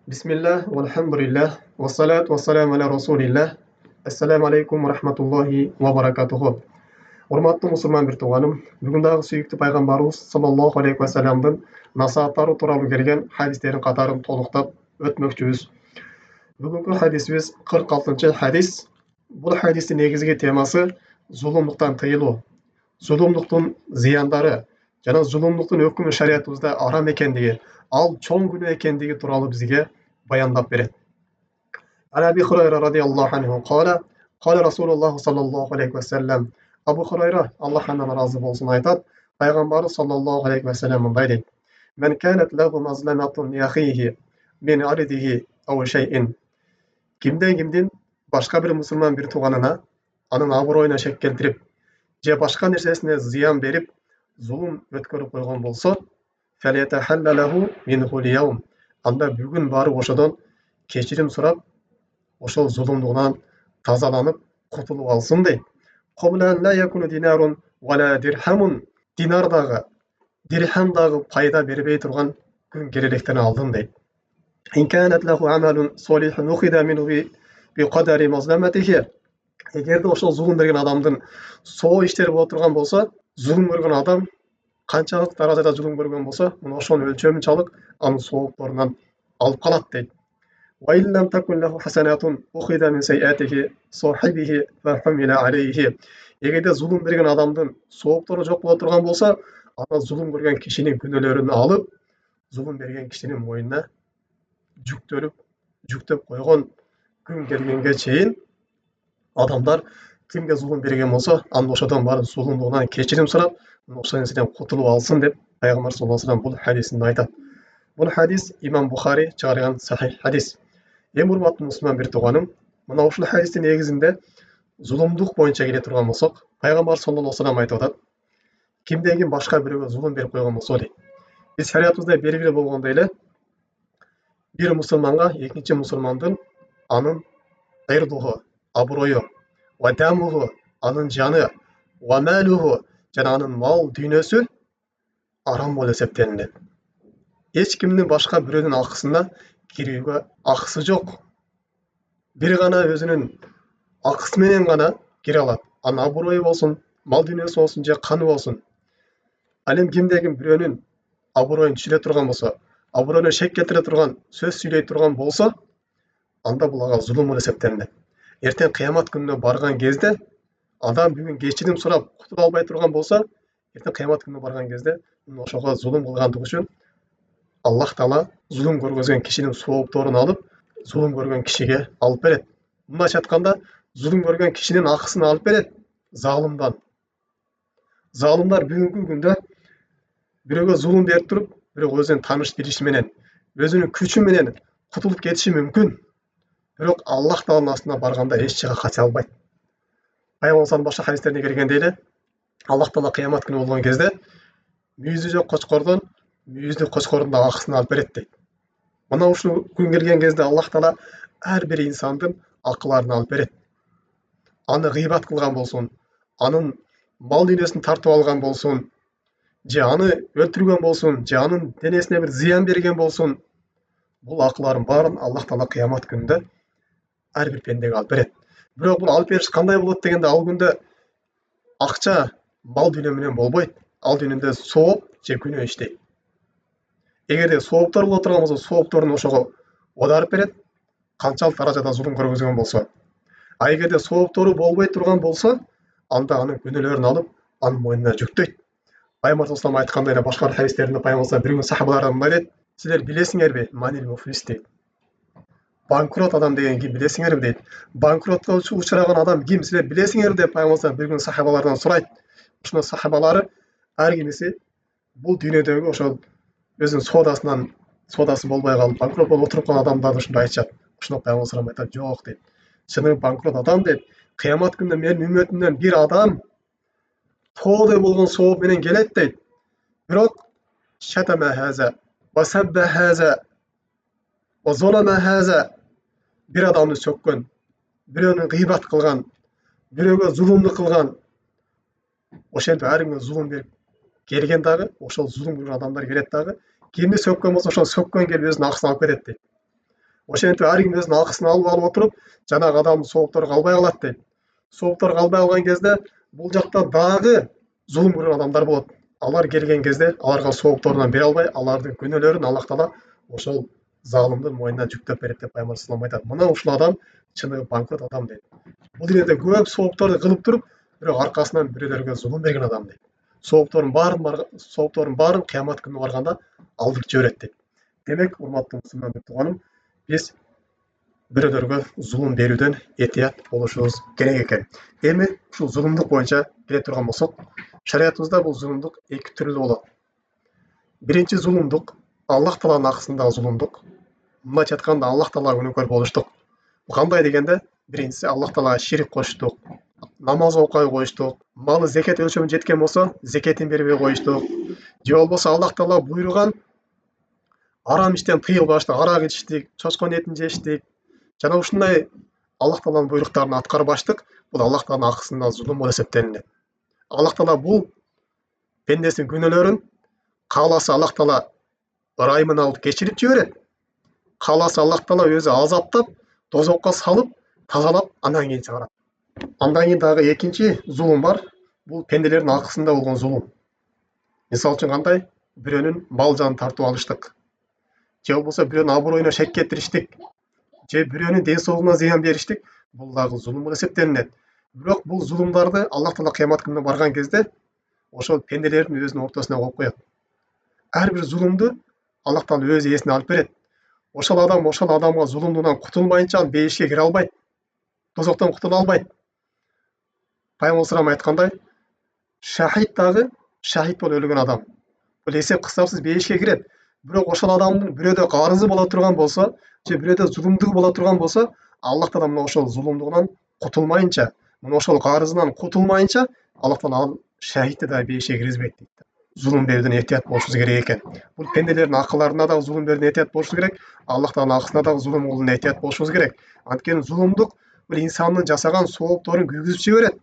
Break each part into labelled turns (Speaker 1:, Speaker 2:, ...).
Speaker 1: Бисмиллах, вальхамдулиллах, вассалат вассалам аля расулиллах. Ассаламу алейкум ва рахматуллахи ва баракатуху. Урматтуу мусулман бир тууганым, бүгүн дагы сүйүктүү пайгамбарыбыз саллаллаху алейхи ва салламдын насааттары тууралуу келген хадистердин катарын толуктап өтмөкчүбүз. Бүгүнкү хадисибиз 46 хадис. Бул хадистин негизги темасы зулумдуктан тыйылуу, зулумдуктун зыяндары жана зулумдуктун өкүмү шариятыбызда арам экендиги, ал чоң күнөө экендиги тууралуу бизге баяндап берет. Аби Хурайра радиаллаху анху кала, кала Расулуллах саллаллаху алейхи ва саллам. Абу Хурайра, Аллах андан разы болсун, айтат, пайгамбарыбыз саллаллаху алейхи ва саллам мындай дейт: "Мен канат лаху мазламатун ли ахихи мин ардихи ау шайин." Кимдин башка бир мусулман бир тууганына анын аброюна шек келтирип же башка нерсесине зыян берип, зулум өткөрүп койгон болсо, фалятахаллалаху минху лияум. Анда бүгүн барып ошодон кечирим сурап, ошол зулумдугунан тазаланып, кутулуп алсын дейт. Кобла ла якуну динарун вала дирхамун. Динар дагы, дирхам дагы пайда бербей турган күн келелектен алдын дейт. Ин канат лаху амалун солихун ухида минху би кадари мазламатихи. Эгерде ошол зулум берген адамдын соо иштери боло турган болсо, зулум көргөн адам канчалык даражада зулум көргөн болсо, мына ошонун өлчөмүн чалып, анын соопторунан алып калат дейт. Ва иллам такун лаху хасанатун ухида мин сайатихи сахибихи ва хамила алейхи. Эгерде зулум берген адамдын сооптору жок боло турган болсо, ана зулум көргөн кишинин күнөөлөрүн алып, зулум берген кишинин мойнуна жүктөп койгон күн келгенге чейин адамдар кимге зулум берген болсо, аны ошодон барып зулумдугунан кечирим сурап, ошол нерседен кутулуп алсын деп пайгамбар саллаллаху алейхи ва саллям бул хадисинде айтат. Бул хадис имам Бухари чыгарган сахих хадис. Эми урматтуу мусулман бир тууганым, мына ушул хадистин негизинде зулумдук боюнча келе турган болсок, пайгамбар саллаллаху алейхи ва саллям айтып атат: кимден ким башка бирөөгө зулум берип койгон болсо дейт. Биз шариятыбызда белгилүү болгондой эле, бир мусулманга экинчи мусулмандын анын ирдуху, аброю, ва дамуху, анын жаны, ва малуху, жана анын мал дүйнөсү арам болуп эсептелинет. Эч кимдин башка бирөөнүн акысына кирүүгө акысы жок. Бир гана өзүнүн акысы менен гана кире алат. Анын аброю болсун, мал дүйнөсү болсун же каны болсун. Ал эми кимде ким бирөөнүн аброюн түшүрө турган болсо, аброюна шек келтире турган сөз сүйлөй турган болсо, анда бул ага зулум болуп эсептелинет. Эртең кыямат күнүнө барган кезде, адам бүгүн кечирим сурап кутула албай турган болсо, эртең кыямат күнүнө барган кезде ошого зулум кылгандыгы үчүн Аллах Таала зулум көргөзгөн кишинин соопторун алып, зулум көргөн кишиге алып берет. Мындайча айтканда, зулум көргөн кишинин акысын алып берет залымдан. Залымдар бүгүнкү күндө бирөөгө зулум берип туруп, бирок өзүнүн тааныш билиши менен, өзүнүн күчү менен кутулуп кетиши мүмкүн. Бирок Аллах Тааланын астына барганда эч жака кача албайт. Пайгамбарыбыздын башка хадистерине келгендей эле, Аллах Таала кыямат күнү болгон кезде мүйүзү жок кочкордон мүйүздүү кочкордун да акысын алып берет дейт. Мына ушул күн келген кезде Аллах Таала ар бир инсандын акыларын алып берет. Аны гыйбат кылган болсун, анын мал дүйнөсүн тартып алган болсун, же аны өлтүргөн болсун, же анын денесине бир зыян берген болсун, бул акылдардын баарын Аллах Таала кыямат күнүндө ар бир пендеге алып берет. Бирок бул алып бериш кандай болот дегенде, ал күндө акча, мал дүйнө менен болбойт. Ал дүйнөдө сооп же күнөө иштейт. Эгерде сооптор боло турган болсо, соопторун ошого оодарып берет, канчалык даражада зулум көргөзгөн болсо. А эгерде сооптору болбой турган болсо, анда анын күнөөлөрүн алып, анын мойнуна жүктөйт. Пайгамбар саллаллаху алейхи айткандай эле башка хадистеринде пайгамбар бир күн сахабалардан мындай дейт: "Силер билесиңерби, манил муфлис" дейт. Банкрот адам деген ким билесиңерби дейт. Банкротко учураган адам ким силер билесиңерби деп пайгамбар бир күн сахабалардан сурайт. Ошондо сахабалары ар кимиси бул дүйнөдөгү ошол өзүнүн соодасы болбой калып, банкрот болуп отуруп калган адамдарды ушундай айтышат. Ошондо пайгамбар айтат: "Жок" дейт. Чыны банкрот адам дейт. Кыямат күнүндө менин үммөтүмдөн бир адам тоодой болгон сооп менен келет дейт. Бирок шатама хаза, ва сабба хаза, ва золама хаза. Бир адамды сөккөн, бирөөнү гыйбат кылган, бирөөгө зулумду кылган. Ошентип ар кимге зулум берип келген дагы, ошол зулум көргөн адамдар келет дагы, кимди сөккөн болсо, ошол сөккөн келип өзүнүн акысын алып кетет дейт. Ошентип ар ким өзүнүн акысын алып отуруп, жанагы адамдын сооптору калбай калат дейт. Сооптору калбай калган кезде бул жакта дагы зулум көргөн адамдар болот. Алар келген кезде аларга соопторунан бере албай, алардын күнөөлөрүн Аллах Таала ошол залымдын мойнуна жүктөп берет деп Пайгамбар салам айтат. Мына ушул адам чыныгы банкрот адам дейт. Бул дүйнөдө көп соопторду кылып туруп, бирок аркасынан бирөөлөргө зулум берген адам дейт. Соопторун баарын кыямат күнү барганда алдырып жиберет дейт. Демек, урматтуу мусулман тууганым, биз бирөөлөргө зулум берүүдөн этият болушубуз керек экен. Эми ушул зулумдук боюнча келе турган болсок, шариятыбызда бул зулумдук эки түрлүү болот. Биринчи зулумдук Аллах Тааланын акысындагы зулумдук. Мындайча айтканда Аллах Таалага күнөөкөр болуштук. Бул кандай дегенде, биринчиси Аллах Таалага ширик кошуштук, намаз окуй коюштук, малы зекет өлчөмүнө жеткен болсо, зекетин бербей коюштук, же болбосо Аллах Таала буйруган арам иштен тыйылбаштык, арак ичиштик, чочконун этин жештик. Жана ушундай Аллах Тааланын буйруктарын аткарбаштык, бул Аллах Тааланын акысында зулум болуп эсептелинет. Аллах Таала бул пендесинин күнөөлөрүн кааласа Аллах Таала ырайымын алып кечирип жиберет. Кааласа Аллах Таала өзү азаптап, тозокко салып, тазалап, андан кийин чыгарат. Андан кийин дагы экинчи зулум бар. Бул пенделердин акысында болгон зулум. Мисалы үчүн кандай? Бирөөнүн мал жанын тартып алыштык. Же болбосо бирөөнүн аброюна шек кетириштик. Же бирөөнүн ден соолугуна зыян бериштик. Бул дагы зулум болуп эсептелинет. Бирок бул зулумдарды Аллах Таала кыямат күнүнө барган кезде ошол пенделердин өзүнүн ортосуна коюп коет. Ар бир зулумду Аллах Таала өз ээсине алып берет. Ошол адамга зулумдудан кутулмайынча ал бейишке кире албайт. Тозоктон кутула албайт. Пайгамбар салам айткандай, шахид болуп өлгөн адам. Бул эсеп кысапсыз бейишке кирет. Бирок ошол адамдын бирөөдө карызы боло турган болсо, же бирөөдө зулумдугу боло турган болсо, Аллах Таала мына ошол зулумдугунан кутулмайынча, мына ошол карызынан кутулмайынча, Аллах Таала ал шахидти да бейишке киргизбейт дейт. Зулум берүүдөн этият болушубуз керек экен. Бул пенделердин акыларына дагы зулум берүүдөн этият болушубуз керек. Аллах Тааланын акысына дагы зулум кылуудан этият болушубуз керек. Анткени зулумдук бул инсандын жасаган соопторун күйгүзүп жиберет.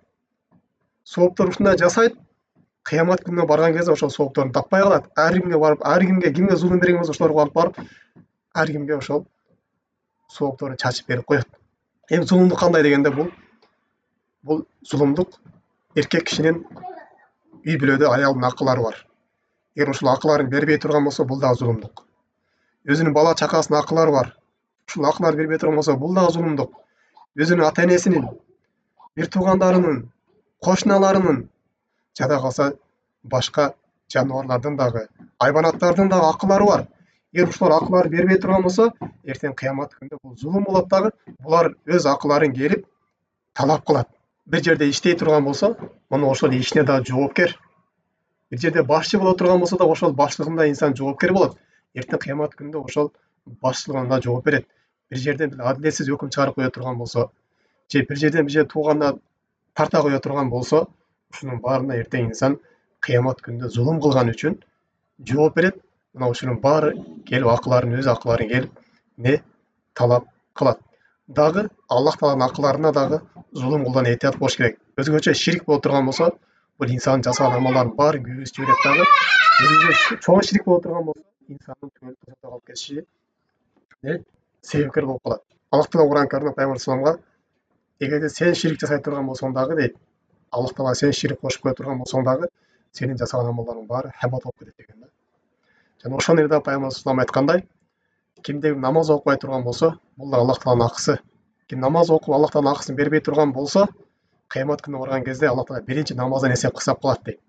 Speaker 1: Сооптор ушундай жасайт, кыямат күнүнө барган кезде ошол соопторун таппай калат. Ар кимге барып, кимге зулум берген болсо ошолорго алып барып, ар кимге ошол соопторун чачып берип коет. Эми зулумдук кандай дегенде бул зулумдук эркек кишинин үй бүлөдө аялдын акылары бар. Эгер ушул акыларын бербей турган болсо, бул дагы зулумдук. Өзүнүн бала чакасынын акылары бар. Ушул акыларды бербей турган болсо, бул дагы зулумдук. Өзүнүн ата энесинин, бир туугандарынын, кошуналарынын, жада калса башка жаныбарлардын дагы, айбанаттардын дагы акылары бар. Эгер ушулар акыларды бербей турган болсо, эртең кыямат күнүндө бул зулум болот дагы. Булар өз акыларын келип талап кылат. Бир жерде иштей турган болсо, мына ошол ишине дагы жоопкер. Бир жерде башчы боло турган болсо да ошол башчылыгында инсан жоопкер болот. Эртең кыямат күнүндө ошол башчылыгына да жооп берет. Бир жерден бир адилетсиз өкүм чыгарып кое турган болсо, же бир жерден бир жерге тууганына тарта кое турган болсо, ушунун баарына эртең инсан кыямат күнүндө зулум кылган үчүн жооп берет. Мына ушунун баары келип өз акыларын келип талап кылат. Дагы Аллах Тааланын акыларына дагы зулум кылуудан этият болуш керек. Өзгөчө ширик боло турган болсо, бул инсандын жасаган амалдарын баарын күйгүзүп жиберет дагы. Өзүнчө чоң ширик боло турган болсо, инсандын түгөл тозокто калып кетиши себепкер болуп калат. Аллах Таала Куран Каримде Пайгамбар саламга эгерде сен ширик жасай турган болсоң дагы дейт, Аллах Таала сен ширик кошуп кое турган болсоң дагы, сенин жасаган амалдарың баары хабат болуп кетет деген да. Жана ошол жерде Пайгамбар салам айткандай, кимде намаз окубай турган болсо, бул да Аллах Тааланын акысы. Ким намаз окуп Аллах Тааланын акысын бербей турган болсо, кыямат күнүнө барган кезде Аллах Таала биринчи намаздан эсеп кысап калат дейт.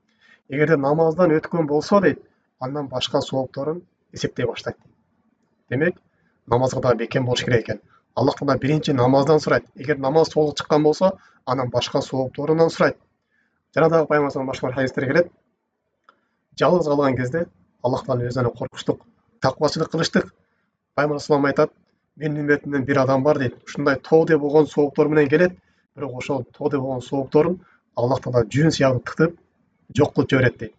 Speaker 1: Эгерде намаздан өткөн болсо дейт, андан башка соопторун эсептей баштайт. Демек, намазга да бекем болуш керек экен. Аллах Таала биринчи намаздан сурайт. Эгер намаз толук чыккан болсо, анан башка соопторунан сурайт. Жана дагы Пайгамбар салам башка хадистер келет. Жалгыз калган кезде Аллах Тааланын өзүнөн коркуштук, таквачылык кылыштык. Пайгамбар салам айтат, менин үмметимден бир адам бар дейт. Ушундай тоодой болгон сооптор менен келет, бирок ошол тоодой болгон соопторун Аллах Таала жүн сыягын тытып жок кылып жиберет дейт.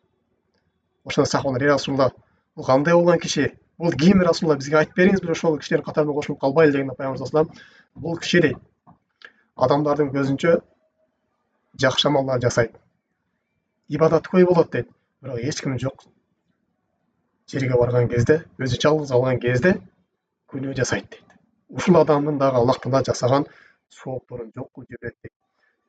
Speaker 1: Ошондо сахабалар: "Эй Расулулла, бул кандай болгон киши? Бул ким, Расулулла, бизге айтып бериңиз, биз ошол кишилердин катарына кошулуп калбайлы" дегенде Пайгамбар салам: "Бул киши дейт, адамдардын көзүнчө жакшы амалдар жасайт, ибадаткөй болот дейт, бирок эч ким жок жерге барган кезде, өзү жалгыз калган кезде күнөө жасайт" дейт. ушул адамдын дагы Аллах Таала жасаган соопторун жок кылып жиберет.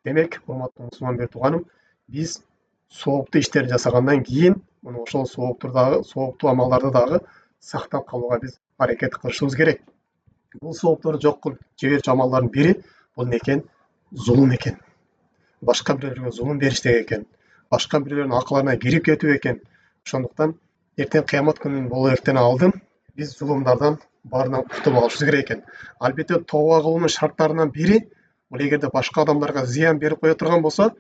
Speaker 1: Демек, урматтуу мусулман бир тууганым, биз сооптуу иштерди жасагандан кийин мына ошол сооптуу амалдарды дагы сактап калууга биз аракет кылышыбыз керек. Бул соопторду жок кылып жиберчү амалдардын бири бул эмне экен? Зулум экен. Башка бирөөлөргө зулум бериштик экен. Башка бирөөлөрдүн акыларына кирип кетүү экен. Ошондуктан эртең кыямат күнүнүн боло эртен алдын биз зулумдардан баарынан кутулуп алышыбыз керек экен. Албетте тооба кылуунун шарттарынан бири бул эгерде башка адамдарга зыян берип кое турган болсо,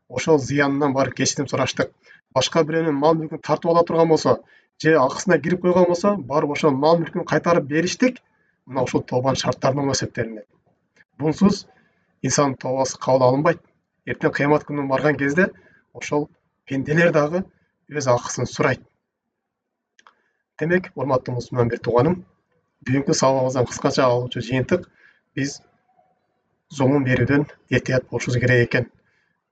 Speaker 1: ошол зыянынан барып кечирим сураштык. Башка бирөөнүн мал мүлкүн тартып ала турган болсо, же акысына кирип койгон болсо, барып ошол мал мүлкүн кайтарып бериштик мына ушул тообанын шарттарынан болуп эсептелинет. Бунсуз инсандын тообасы кабыл алынбайт. Эртең кыямат күнүнө барган кезде ошол пенделер дагы өз акысын сурайт. Демек, урматтуу мусулман бир тууганым, бүгүнкү сабагыбыздан кыскача алуучу жыйынтык биз зулум берүүдөн этият болушубуз керек экен.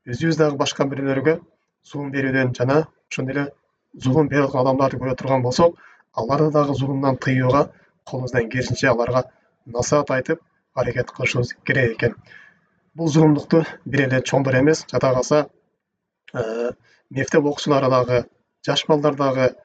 Speaker 1: Өзүбүз дагы башка бирөөлөргө зулум берүүдөн жана ошондой эле зулум берип аткан адамдарды көрө турган болсок, аларды дагы зулумдан тыюуга колубуздан келишинче аларга насаат айтып аракет кылышыбыз керек экен. Бул зулумдукту бир эле чоңдор эмес, жада калса мектеп окуучулары дагы, жаш балдар дагы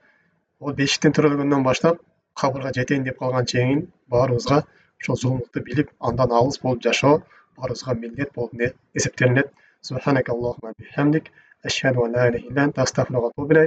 Speaker 1: ол бешиктен төрөлгөндөн баштап кабырга жетейин деп калган чейин баарыбызга ошол зулумдукту билип, андан алыс болуп жашоо баарыбызга милдет болуп эсептелинет. Субханакаллахумма бихамдик, ашхаду ан ла иляха илля анта, астагфирука ва атубу илейк.